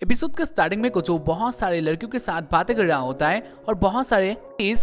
Episode के starting में कोचो बहुत सारे लड़कियों के साथ बातें कर रहा होता है और बहुत सारे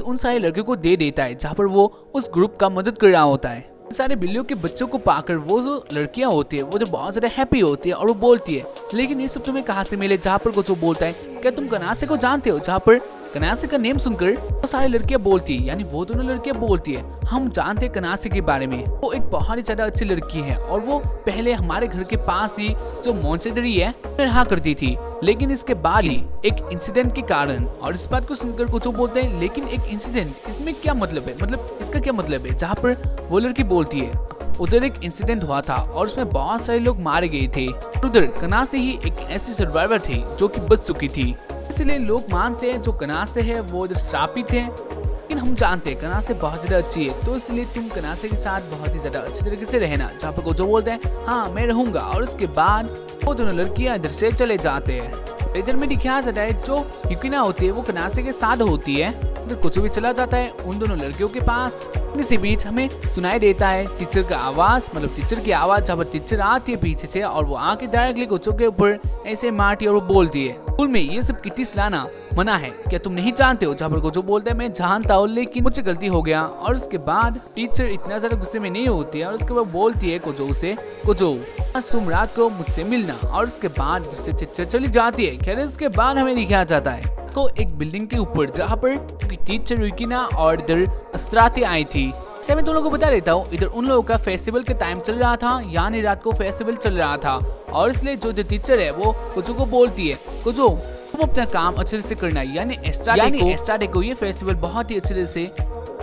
उन सारे लड़कियों को दे देता है जहाँ पर वो उस ग्रुप का मदद कर रहा होता है। सारे बिल्लियों के बच्चों को पाकर वो जो लड़कियां होती है वो जो बहुत ज्यादा हैप्पी होती है और वो बोलती है, लेकिन ये सब तुम्हें कहाँ से मिले? जहाँ पर कोचो बोलता है, क्या तुम कनासे को जानते हो? जहाँ पर कनासे का नेम सुनकर वो सारी लड़कियां बोलती है, यानी वो दोनों लड़कियां बोलती है, हम जानते हैं कनासे के बारे में। वो एक बहुत ही ज्यादा अच्छी लड़की है और वो पहले हमारे घर के पास ही जो मोन्सेडरी है रहा करती थी, लेकिन इसके बाद ही एक इंसिडेंट के कारण। और इस बात को सुनकर कुछ बोलते हैं, लेकिन एक इंसिडेंट, इसमें क्या मतलब है? मतलब इसका क्या मतलब है? जहाँ पर वो लड़की बोलती है, उधर एक इंसिडेंट हुआ था और उसमें बहुत सारे लोग मारे गए थे। उधर कनासे ही एक ऐसी सर्वाइवर थी जो कि बच चुकी थी, इसलिए लोग मानते हैं जो कनासे है वो उधर श्रापित है। लेकिन हम जानते हैं कनासे बहुत ज्यादा अच्छी है, तो इसलिए तुम कनासे के साथ बहुत ही ज्यादा अच्छी तरीके से रहना। जहाँ पर कोचो बोलते हैं हाँ मैं रहूंगा, और उसके बाद वो दोनों लड़कियां इधर से चले जाते हैं। इधर में दिखाया जाता है जो युकिना होती है वो कनासे के साथ होती है। उधर कोचो भी चला जाता है उन दोनों लड़कियों के पास। इसी बीच हमें सुनाई देता है टीचर का आवाज, मतलब टीचर की आवाज, जहाँ पर टीचर आती है पीछे से और वो आके डायरेक्टली कोचो के ऊपर ऐसे मारती है और वो बोलती है, स्कूल में ये सब किटिस लाना मना है, क्या तुम नहीं जानते हो? जहाँ पर कोचो बोलता है मैं जानता हूँ लेकिन मुझसे गलती हो गया। और उसके बाद टीचर इतना ज्यादा गुस्से में नहीं होती है और उसके बाद बोलती है कोचो से, कोचो आज तुम रात को मुझसे मिलना। और उसके बाद टीचर चली जाती है। खैर इसके बाद हमें दिखाया जाता है को एक बिल्डिंग के ऊपर, जहाँ पर टीचर युकिना और इधर अस्त्राते आई थी। ऐसे मैं तुम लोगों को बता देता हूँ, इधर उन लोगों का फेस्टिवल का टाइम चल रहा था, यानी रात को फेस्टिवल चल रहा था। और इसलिए जो टीचर है वो कोचो को बोलती है, कोचो तुम अपना काम अच्छे से करना, यानी एस्ट्राडे को ये फेस्टिवल बहुत ही अच्छे से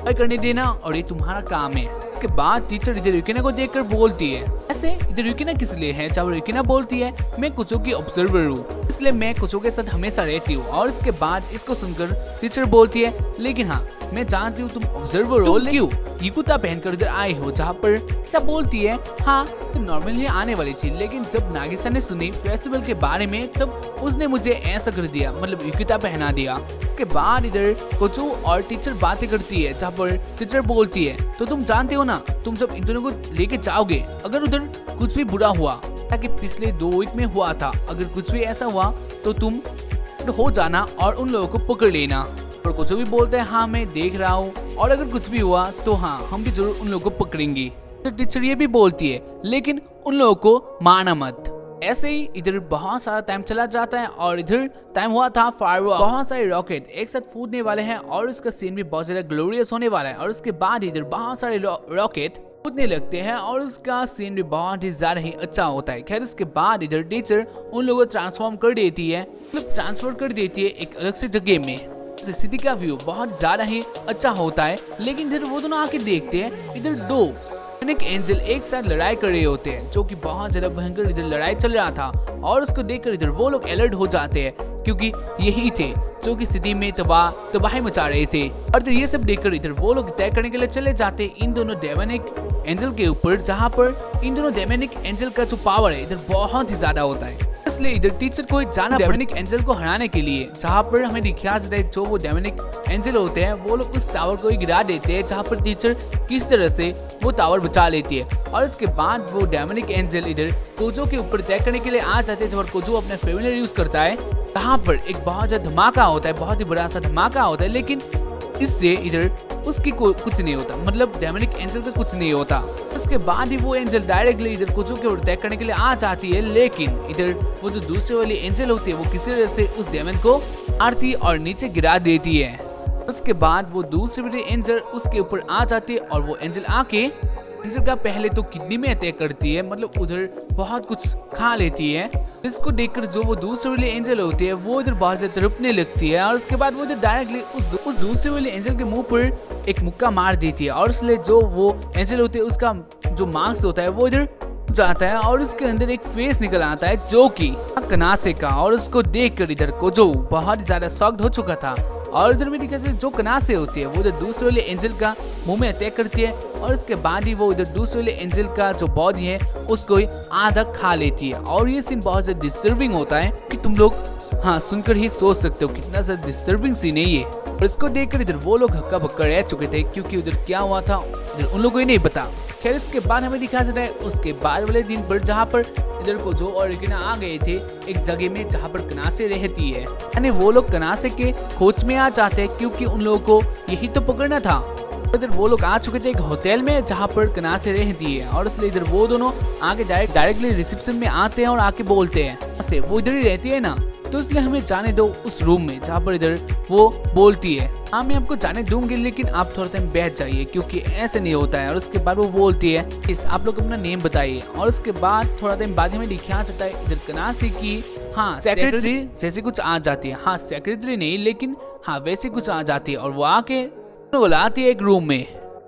करने देना और ये तुम्हारा काम है। उसके बाद टीचर इधर युकिना को देखकर बोलती है, ऐसे इधर युकिना किस लिए है? जब युकिना बोलती है मैं कोचो की ऑब्जर्वर हूँ, इसलिए मैं कोचो के साथ हमेशा रहती हूँ। और इसके बाद इसको सुनकर टीचर बोलती है, लेकिन हाँ मैं जानती हूँ तुम ऑब्जर्वर हो, क्यों युकुता पहनकर इधर आई हो? जहाँ पर ऐसा बोलती है हाँ तो नॉर्मली आने वाली थी, लेकिन जब नागिसा ने सुनी फेस्टिवल के बारे में तब उसने मुझे ऐसा कर दिया, मतलब युकुता पहना दिया। के बाद इधर कोचो और टीचर बातें करती है, जहाँ पर टीचर बोलती है तो तुम जानते हो ना, तुम जब इन दोनों को लेके जाओगे, अगर उधर कुछ भी बुरा हुआ ताकि पिछले 2 वीक में हुआ था, अगर कुछ भी ऐसा हुआ तो तुम हो जाना और उन लोगों को पकड़ लेना। और कोचो भी बोलते हैं हाँ मैं देख रहा हूँ, और अगर कुछ भी हुआ तो हाँ हम भी जरूर उन लोगों को पकड़ेंगे। तो टीचर ये भी बोलती है लेकिन उन लोगों को मारना मत। ऐसे ही इधर बहुत सारा टाइम चला जाता है और इधर टाइम हुआ था फायरवर्क। बहुत सारे रॉकेट एक साथ फूटने वाले हैं और इसका सीन भी बहुत ज्यादा ग्लोरियस होने वाला है। और उसके बाद इधर बहुत सारे रॉकेट फूटने लगते हैं और उसका सीन भी बहुत ही ज्यादा ही अच्छा होता है। खैर इसके बाद इधर टीचर उन लोगों को ट्रांसफॉर्म कर देती है, मतलब ट्रांसफर कर देती है एक अलग से जगह में। सिटी का व्यू बहुत ज्यादा ही अच्छा होता है, लेकिन इधर वो दोनों आके देखते हैं इधर 2 एंजल एक साथ लड़ाई कर रहे होते हैं, जो कि बहुत ज्यादा भयंकर इधर लड़ाई चल रहा था। और उसको देखकर इधर वो लोग अलर्ट हो जाते हैं, क्योंकि यही थे जो कि सिटी में तबाही मचा रहे थे। और ये सब देखकर इधर वो लोग तय करने के लिए चले जाते हैं इन दोनों डेमोनिक एंजल के ऊपर, जहाँ पर इन दोनों डेमोनिक एंजल का जो पावर है इधर बहुत ही ज्यादा होता है। इसलिए इधर टीचर को जाना डेमोनिक एंजल को हराने के लिए, जहाँ पर हमें दिखाया जाता है जो वो डेमोनिक एंजल होते हैं वो लोग उस टावर को ही गिरा देते हैं, जहाँ पर टीचर किस तरह से वो टावर बचा लेती है। और इसके बाद वो डेमोनिक एंजल इधर कोजो के ऊपर तय करने के लिए आ जाते हैं, जब कोजो अपने फेमिलियर यूज करता है। यहाँ पर एक बहुत ज्यादा धमाका होता है, बहुत ही बड़ा सा धमाका होता है, लेकिन इससे इधर उसकी कुछ नहीं होता, मतलब डेमोनिक एंजल का कुछ नहीं होता। उसके बाद ही वो एंजल डायरेक्टली इधर कोचो के ऊपर अटैक करने के लिए आ जाती है, लेकिन इधर वो जो दूसरे वाली एंजल होती है वो किसी तरह से उस डेमन को मारती और नीचे गिरा देती है। उसके बाद वो दूसरी वाली एंजल उसके ऊपर आ जाती है और वो एंजल आके एंजल का पहले तो किडनी में अटैक करती है, मतलब उधर बहुत कुछ खा लेती है। इसको देखकर जो वो दूसरे वाली एंजल होती है वो इधर बहुत ज्यादा तड़पने लगती है। और उसके बाद वो इधर डायरेक्टली उस दूसरे वाले एंजल के मुंह पर एक मुक्का मार देती है, और इसलिए जो वो एंजल होती है उसका जो मार्क्स होता है वो इधर जाता है और उसके अंदर एक फेस निकल आता है जो कि कनासे का। और उसको देखकर इधर कोजो बहुत ज्यादा शॉक्ड हो चुका था। और इधर भी दिखा जो कनासे होती है वो इधर दूसरे वाले एंजल का मुंह में अटैक करती है, और उसके बाद ही वो इधर दूसरे वाले एंजल का जो बॉडी है उसको आधा खा लेती है। और ये सीन बहुत ज्यादा डिस्टर्बिंग होता है कि तुम लोग हाँ सुनकर ही सोच सकते हो कितना ज्यादा डिस्टर्बिंग सीन है ये। और इसको देखकर इधर वो लोग हक्का बक्का रह चुके थे क्योंकि उधर क्या हुआ था इधर उन लोगों को ही नहीं पता। खैर इसके बाद हमें दिखाया जाता है उसके बाद वाले दिन पर जहाँ पर इधर कोजो और रिकिना आ गए थे एक जगह में जहाँ पर कनासे रहती है, यानी वो लोग कनासे के खोज में आ जाते हैं क्योंकि उन लोगों को यही तो पकड़ना था। इधर वो लोग आ चुके थे एक होटल में जहाँ पर कनासे रहती है और इसलिए इधर वो दोनों आगे डायरेक्टली रिसेप्शन में आते हैं और आके बोलते हैं ऐसे वो इधर ही रहती है ना, तो इसलिए हमें जाने दो उस रूम में जहाँ पर इधर वो बोलती है। हाँ मैं आपको जाने दूंगी लेकिन आप थोड़ा टाइम बैठ जाइए क्योंकि ऐसे नहीं होता है। और उसके बाद वो बोलती है इस आप लोग अपना नेम बताइए। और उसके बाद थोड़ा टाइम बाद हमें दिखाया जाता है इधर कनासे की हाँ सेक्रेटरी जैसे कुछ आ जाती है। हाँ सेक्रेटरी नहीं लेकिन हाँ वैसे कुछ आ जाती है और वो आके बुलाती है एक रूम में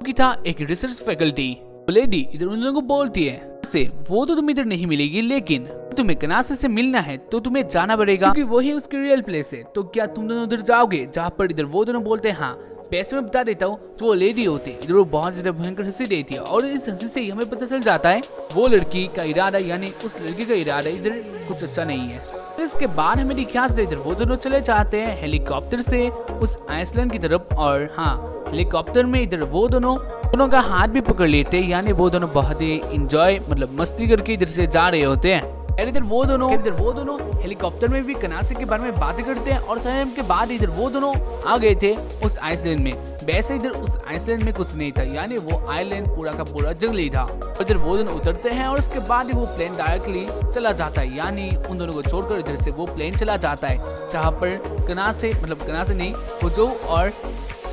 कि था एक रिसर्च फैकल्टी लेडी इधर उन लोगों को बोलती है से वो तो तुम्हें इधर नहीं मिलेगी लेकिन तुम्हें कनासे से मिलना है तो तुम्हें जाना पड़ेगा क्योंकि वही उसकी रियल प्लेस है। तो क्या तुम दोनों उधर जाओगे? जहाँ पर इधर वो दोनों बोलते हैं हाँ पैसे में बता देता हूँ। तो वो लेडी होती है इधर वो बहुत ज्यादा भयंकर हंसी देती है और इस हंसी से ही हमें पता चल जाता है वो लड़की का इरादा यानी उस लड़की का इरादा इधर कुछ अच्छा नहीं है। इसके बाद हमें दिखाया इधर वो दोनों चले जाते हैं हेलीकॉप्टर से उस आइसलैंड की तरफ और हाँ हेलीकॉप्टर में इधर वो दोनों का हाथ भी पकड़ लेते हैं, यानी वो दोनों बहुत ही इंजॉय मतलब मस्ती करके इधर से जा रहे होते हैं। इधर वो दोनों हेलीकॉप्टर में भी कनासे के बारे में बातें करते हैं और टाइम के बाद इधर वो दोनों आ गए थे उस आइसलैंड में। वैसे इधर उस आइसलैंड में कुछ नहीं था, यानी वो आइलैंड पूरा का पूरा जंगली था। और इधर वो दोनों उतरते हैं और उसके बाद वो प्लेन डायरेक्टली चला जाता है, यानी उन दोनों को छोड़कर इधर से वो प्लेन चला जाता है जहाँ पर कनासे नहीं कोजो और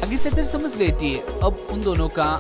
आगे से फिर समझ लेती है अब उन दोनों का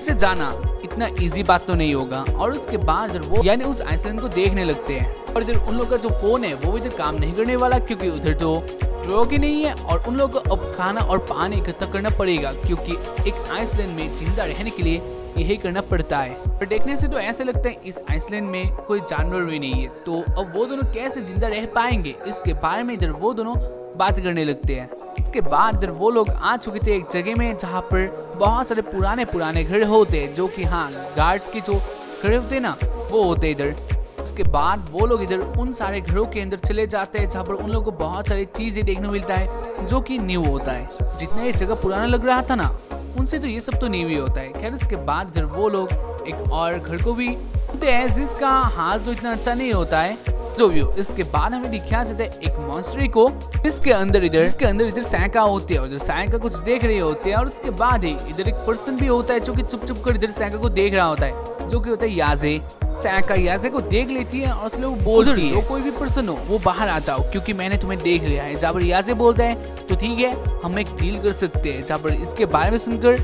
से जाना इतना इजी बात तो नहीं होगा। और उसके बाद इधर वो यानी उस आइसलैंड को देखने लगते हैं और इधर उन लोगों का जो फोन है वो इधर काम नहीं करने वाला क्योंकि उधर तो ड्रॉग ही नहीं है और उन लोगों को अब खाना और पानी इकट्ठा करना पड़ेगा क्योंकि एक आइसलैंड में जिंदा रहने के लिए यही करना पड़ता है। और देखने से तो ऐसे लगता है इस आइसलैंड में कोई जानवर भी नहीं है, तो अब वो दोनों कैसे जिंदा रह पाएंगे इसके बारे में इधर वो दोनों बात करने लगते हैं। इसके बाद इधर वो लोग आ चुके थे एक जगह में जहाँ पर बहुत सारे पुराने घर होते हैं जो कि हाँ गार्ड के जो घर होते हैं ना वो होते इधर। उसके बाद वो लोग इधर उन सारे घरों के अंदर चले जाते हैं जहाँ पर उन लोगों को बहुत सारी चीजें देखने मिलता है जो कि न्यू होता है। जितना ये जगह पुराना लग रहा था ना उनसे तो ये सब तो न्यू ही होता है। खैर इसके बाद इधर वो लोग एक और घर को भी जिसका हाल तो इतना अच्छा नहीं होता है जो भी हो। इसके बाद हमें दिखाया जाता है एक मॉन्स्टर को जिसके अंदर इधर सैका होती है और इधर सैका कुछ देख रही होती है। और उसके बाद ही इधर एक पर्सन भी होता है जो कि चुप कर इधर सैका को देख रहा होता है जो कि होता है याजे। सैका याजे को देख लेती है और इसलिए वो बोलती है कोई भी पर्सन हो वो बाहर आ जाओ क्योंकि मैंने तुम्हें देख लिया है। जहाँ पर याजे बोलता है तो ठीक है हम एक डील कर सकते हैं। जहाँ पर इसके बारे में सुनकर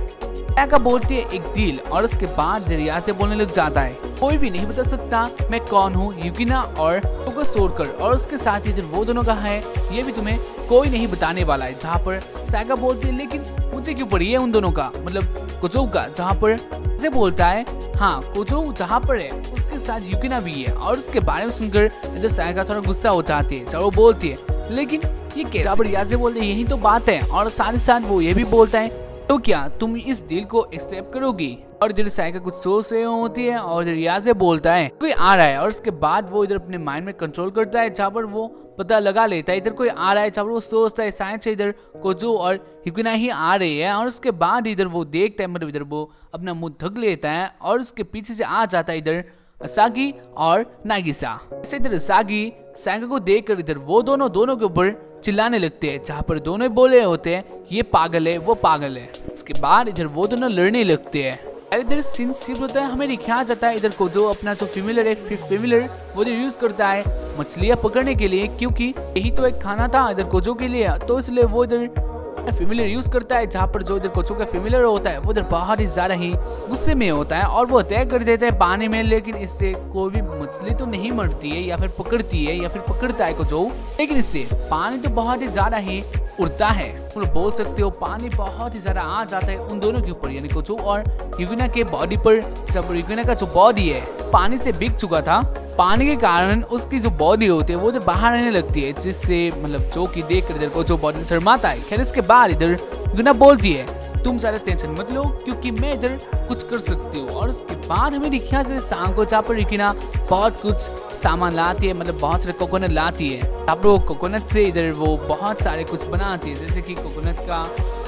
सैका बोलती है एक डील और उसके बाद याजे बोलने लग जाता है कोई भी नहीं बता सकता मैं कौन हूँ युकिना और सोरकर। और उसके साथ ही इधर वो दोनों का है ये भी तुम्हें कोई नहीं बताने वाला है। जहाँ पर सैका बोलती है लेकिन मुझे क्यों पड़ी है उन दोनों का मतलब कोजो का। जहाँ पर से बोलता है हाँ कोजो जहाँ पर है उसके साथ युकिना भी है। और उसके बारे में सुनकर इधर सैका थोड़ा गुस्सा हो जाती है जब वो बोलती है लेकिन ये कैसे। जहाँ पर याजे बोलते यही तो बात है। और साथ ही साथ वो ये भी बोलता है तो क्या तुम इस डील को एक्सेप्ट करोगी। और इधर सैका कुछ सोच रही होती है और इधर याजे बोलता है कोई आ रहा है। और उसके बाद वो इधर अपने माइंड में कंट्रोल करता है जहाँ पर वो पता लगा लेता है इधर कोई आ रहा है। जहाँ पर वो सोचता है शायद से इधर कोजो और युकिना ही आ रही है। और उसके बाद इधर वो देखता है मतलब इधर वो अपना मुंह ढक लेता है और उसके पीछे से आ जाता है इधर असागी और नागिसा। ऐसे इधर असागी सैका को देखकर इधर वो दोनों के ऊपर चिल्लाने लगते हैं जहाँ पर दोनों बोले होते हैं ये पागल है वो पागल है। उसके बाद इधर वो दोनों लड़ने लगते हैं। इधर सीन शिफ्ट होता है हमें दिखाया जाता है इधर को जो अपना जो फीमेलर वो जो यूज करता है मछलियां पकड़ने के लिए क्योंकि यही तो एक खाना था इधर कोजो के लिए। तो इसलिए वो इधर फीमेलर यूज करता है जहाँ पर जो इधर कोजो का फीमेलर होता है वो इधर बहुत ही ज्यादा ही गुस्से में होता है और वो अटैक कर देता है पानी में। लेकिन इससे कोई भी मछली तो नहीं मरती है या फिर पकड़ती है या फिर पकड़ता है कोजो, लेकिन इससे पानी तो बहुत ही ज्यादा ही उड़ता है। तुम बोल सकते हो पानी बहुत ही ज्यादा आ जाता है उन दोनों के ऊपर यानी कोजो और युकिना के बॉडी पर। जब युकिना का जो बॉडी है पानी से भीग चुका था पानी के कारण उसकी जो बॉडी होती है वो इधर बाहर आने लगती है जिससे मतलब जो कि देख कर इधर को जो बॉडी शर्माता है। खैर इसके बाद इधर युकिना बोलती है तुम ज्यादा टेंशन मत लो क्योंकि मैं इधर कुछ कर सकती हूँ। और उसके बाद हमें दिखा से शाम को जहाँ पर रिकिना बहुत कुछ सामान लाती है, मतलब बहुत सारे कोकोनट लाती है। जहाँ पर वो कोकोनट से इधर वो बहुत सारे कुछ बनाती है, जैसे कि कोकोनट का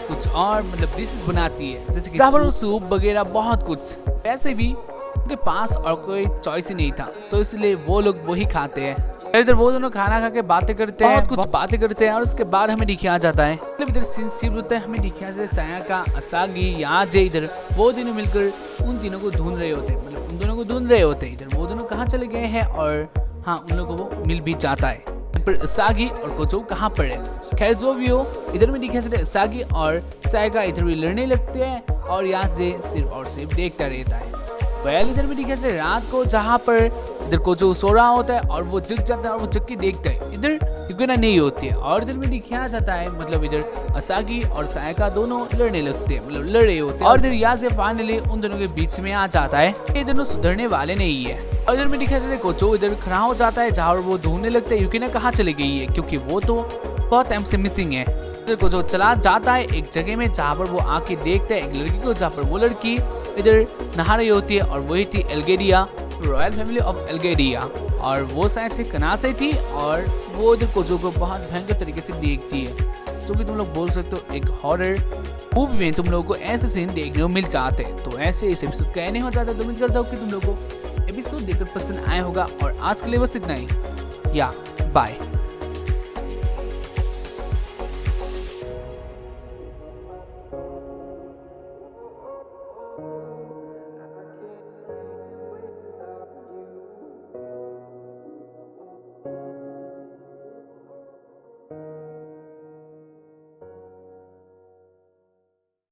कुछ और मतलब डिशेस बनाती है, जैसे कि जहाँ पर सूप वगैरह बहुत कुछ। वैसे भी उनके पास और कोई चॉइस ही नहीं था, तो इसलिए वो लोग वही खाते हैं। इधर वो दोनों खाना खा के बातें करते हैं, कुछ बातें करते हैं और उसके बाद हमें दिखाया जाता है, मतलब इधर सीन शिफ्ट होता है। हमें दिखाया जाता है सायाका, असागी, याजे इधर वो तीनों मिलकर उन तीनों को ढूंढ रहे होते हैं, मतलब उन दोनों को ढूंढ रहे होते हैं। इधर वो दोनों कहाँ चले गए हैं और हाँ उन लोगों को वो मिल भी जाता है। पर असागी और कोचो कहाँ पर है, खैर जो भी हो, इधर में दिखाया जाता है असागी और सायाका इधर भी लड़ने लगते हैं और याजे सिर्फ और सिर्फ देखता रहता है। वेल इधर में दिखाया जाता है रात को, जहाँ पर इधर कोचो सो रहा होता है और वो जग जाता है और वो जग के देखता है, इधर युकिना नहीं होती है। और इधर में दिखाया जाता है मतलब इधर असागी और सायाका दोनों लड़ने लगते हैं, मतलब लड़ रहे होते हैं। और इधर याजे फाइनली उन दोनों के बीच में आ जाता है, ये दोनों सुधरने वाले नहीं है। और इधर में दिखाया जाता है कोचो इधर खड़ा हो जाता है, जहाँ वो ढूंढने लगता है युकिना कहाँ चली गई है, क्योंकि वो तो बहुत टाइम से मिसिंग है। इधर कोचो चला जाता है एक जगह में, जहाँ पर वो आके देखता है एक लड़की को, जहाँ पर वो लड़की इधर नहा रही होती है और वही थी एल्गेरिया, रॉयल फैमिली ऑफ एल्गेरिया। और वो शायद से कनासे थी और वो इधर कोचो को बहुत भयंकर तरीके से देखती है, जो कि तुम लोग बोल सकते हो एक हॉरर मूवी में तुम लोगों को ऐसे सीन देखने को मिल जाते हैं। तो ऐसे इस एपिसोड कहने हो जाता है, तो उम्मीद करता हूँ कि तुम लोगों को एपिसोड देखकर पसंद आया होगा। और आज के लिए बस इतना ही, या बाय।